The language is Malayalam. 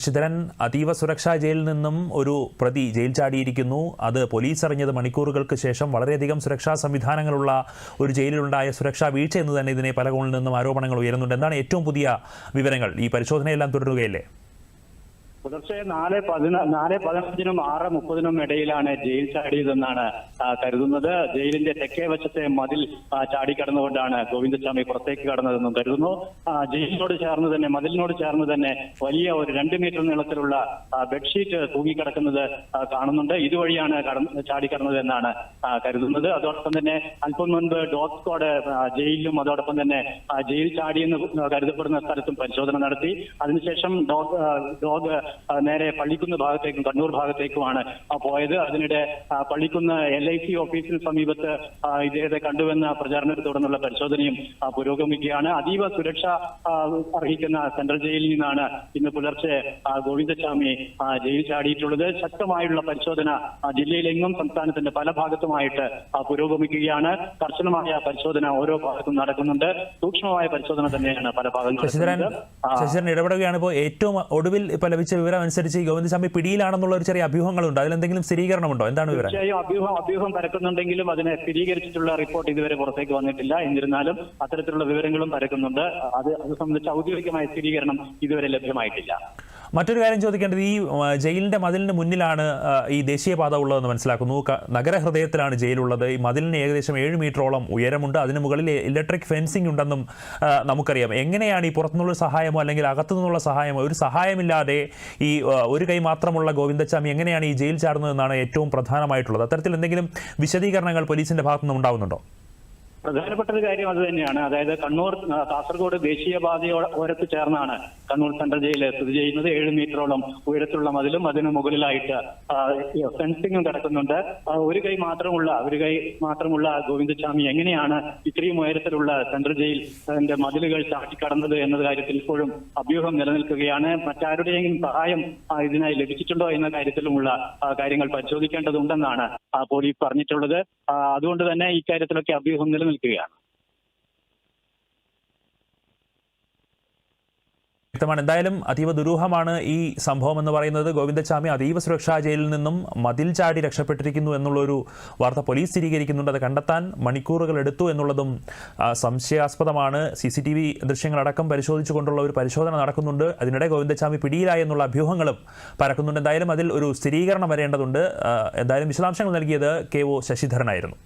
ശശിധരൻ അതീവ സുരക്ഷാ ജയിലിൽ നിന്നും ഒരു പ്രതി ജയിൽ ചാടിയിരിക്കുന്നു. അത് പോലീസ് അറിഞ്ഞത് മണിക്കൂറുകൾക്ക് ശേഷം. വളരെയധികം സുരക്ഷാ സംവിധാനങ്ങളുള്ള ഒരു ജയിലിലുണ്ടായ സുരക്ഷാ വീഴ്ച എന്ന് തന്നെ ഇതിനെ പല കോണിൽ നിന്നും ആരോപണങ്ങൾ ഉയരുന്നുണ്ട്. എന്താണ് ഏറ്റവും പുതിയ വിവരങ്ങൾ? ഈ പരിശോധനയെല്ലാം തുടരുകയല്ലേ? പുലർച്ചെ 4:15-നും 6:30-നും ഇടയിലാണ് ജയിൽ ചാടിയതെന്നാണ് കരുതുന്നത്. ജയിലിന്റെ തെക്കേ വശത്തെ മതിൽ ചാടിക്കടന്നുകൊണ്ടാണ് ഗോവിന്ദസ്വാമി പുറത്തേക്ക് കടന്നതെന്നും കരുതുന്നു. ജയിലിനോട് ചേർന്ന് തന്നെ, മതിലിനോട് ചേർന്ന് തന്നെ വലിയ ഒരു 2 മീറ്റർ നീളത്തിലുള്ള ബെഡ്ഷീറ്റ് തൂങ്ങിക്കിടക്കുന്നത് കാണുന്നുണ്ട്. ഇതുവഴിയാണ് ചാടിക്കടന്നത് എന്നാണ് കരുതുന്നത്. അതോടൊപ്പം തന്നെ അല്പം മുൻപ് ഡോഗ് സ്ക്വാഡ് ജയിലിലും അതോടൊപ്പം തന്നെ ജയിൽ ചാടിയെന്ന് കരുതപ്പെടുന്ന സ്ഥലത്തും പരിശോധന നടത്തി. അതിനുശേഷം ഡോഗ് നേരെ പള്ളിക്കുന്ന് ഭാഗത്തേക്കും കണ്ണൂർ ഭാഗത്തേക്കുമാണ് പോയത്. അതിനിടെ പള്ളിക്കുന്ന് LIC ഓഫീസിന് സമീപത്ത് ഇദ്ദേഹത്തെ കണ്ടുവെന്ന പ്രചാരണത്തെ തുടർന്നുള്ള പരിശോധനയും പുരോഗമിക്കുകയാണ്. അതീവ സുരക്ഷ അർഹിക്കുന്ന സെൻട്രൽ ജയിലിൽ നിന്നാണ് ഇന്ന് പുലർച്ചെ ഗോവിന്ദസ്വാമി ജയിൽ ചാടിയിട്ടുള്ളത്. ശക്തമായുള്ള പരിശോധന ജില്ലയിലെങ്ങും സംസ്ഥാനത്തിന്റെ പല ഭാഗത്തുമായിട്ട് പുരോഗമിക്കുകയാണ്. കർശനമായ പരിശോധന ഓരോ ഭാഗത്തും നടക്കുന്നുണ്ട്. സൂക്ഷ്മമായ പരിശോധന തന്നെയാണ് പല ഭാഗത്തും. ശശിധരൻ ഇടപെടുകയാണ്. ഇപ്പോൾ ഏറ്റവും ഒടുവിൽ ലഭിച്ച വിവരം അനുസരിച്ച് ഗോവിന്ദസ്വാമി പിടിയിലാണെന്നുള്ള ഒരു ചെറിയ അഭ്യൂഹങ്ങളുണ്ട്. അതിലെന്തെങ്കിലും സ്ഥിരീകരണമുണ്ടോ? എന്താണ് വിവരം? അഭ്യൂഹം പരക്കുന്നുണ്ടെങ്കിലും അതിനെ സ്ഥിരീകരിച്ചിട്ടുള്ള റിപ്പോർട്ട് ഇതുവരെ പുറത്തേക്ക് വന്നിട്ടില്ല. എന്നിരുന്നാലും അത്തരത്തിലുള്ള വിവരങ്ങളും പരക്കുന്നുണ്ട്. അത് സംബന്ധിച്ച് ഔദ്യോഗികമായ സ്ഥിരീകരണം ഇതുവരെ ലഭ്യമായിട്ടില്ല. മറ്റൊരു കാര്യം ചോദിക്കേണ്ടത്, ഈ ജയിലിന്റെ മതിലിന് മുന്നിലാണ് ഈ ദേശീയപാത ഉള്ളതെന്ന് മനസ്സിലാക്കുന്നു. നഗരഹൃദയത്തിലാണ് ജയിലുള്ളത്. ഈ മതിലിന് ഏകദേശം 7 മീറ്ററോളം ഉയരമുണ്ട്. അതിന് മുകളിൽ ഇലക്ട്രിക് ഫെൻസിംഗ് ഉണ്ടെന്നും നമുക്കറിയാം. എങ്ങനെയാണ് ഈ പുറത്തുനിന്നുള്ള സഹായമോ അല്ലെങ്കിൽ അകത്തു നിന്നുള്ള സഹായമോ, ഒരു സഹായമില്ലാതെ ഈ ഒരു കൈ മാത്രമുള്ള ഗോവിന്ദസ്വാമി എങ്ങനെയാണ് ഈ ജയിൽ ചാടുന്നതെന്നാണ് ഏറ്റവും പ്രധാനമായിട്ടുള്ളത്. അത്തരത്തിൽ എന്തെങ്കിലും വിശദീകരണങ്ങൾ പോലീസിന്റെ ഭാഗത്തുനിന്ന് ഉണ്ടാവുന്നുണ്ടോ? പ്രധാനപ്പെട്ട ഒരു കാര്യം അത് തന്നെയാണ്. അതായത് കണ്ണൂർ കാസർഗോഡ് ദേശീയപാതയോരത്ത് ചേർന്നാണ് കണ്ണൂർ സെൻട്രൽ ജയിൽ സ്ഥിതി ചെയ്യുന്നത്. 7 മീറ്ററോളം ഉയരത്തുള്ള മതിലും അതിന് മുകളിലായിട്ട് ഫെൻസിംഗും കിടക്കുന്നുണ്ട്. ഒരു കൈ മാത്രമുള്ള ഗോവിന്ദസ്വാമി എങ്ങനെയാണ് ഇത്രയും ഉയരത്തിലുള്ള സെൻട്രൽ ജയിലിന്റെ മതിലുകൾ ചാട്ടിക്കടന്നത് എന്ന കാര്യത്തിൽ ഇപ്പോഴും അഭ്യൂഹം നിലനിൽക്കുകയാണ്. മറ്റാരുടെയെങ്കിലും സഹായം ഇതിനായി ലഭിച്ചിട്ടുണ്ടോ എന്ന കാര്യത്തിലുമുള്ള കാര്യങ്ങൾ പരിശോധിക്കേണ്ടതുണ്ടെന്നാണ് പോലീസ് പറഞ്ഞിട്ടുള്ളത്. അതുകൊണ്ട് തന്നെ ഇക്കാര്യത്തിലൊക്കെ അഭ്യൂഹം നിലനിൽക്കുകയാണ്. എന്തായാലും അതീവ ദുരൂഹമാണ് ഈ സംഭവം എന്ന് പറയുന്നത്. ഗോവിന്ദസ്വാമി അതീവ സുരക്ഷാ ജയിലിൽ നിന്നും മതിൽ ചാടി രക്ഷപ്പെട്ടിരിക്കുന്നു എന്നുള്ളൊരു വാർത്ത പോലീസ് സ്ഥിരീകരിക്കുന്നുണ്ട്. അത് കണ്ടെത്താൻ മണിക്കൂറുകൾ എടുത്തു എന്നുള്ളതും സംശയാസ്പദമാണ്. CCTV ദൃശ്യങ്ങളടക്കം പരിശോധിച്ചുകൊണ്ടുള്ള ഒരു പരിശോധന നടക്കുന്നുണ്ട്. അതിനിടെ ഗോവിന്ദസ്വാമി പിടിയിലായി എന്നുള്ള അഭ്യൂഹങ്ങളും പരക്കുന്നുണ്ട്. എന്തായാലും അതിൽ ഒരു സ്ഥിരീകരണം വരേണ്ടതുണ്ട്. എന്തായാലും വിശദാംശങ്ങൾ നൽകിയത് KO ശശിധരനായിരുന്നു.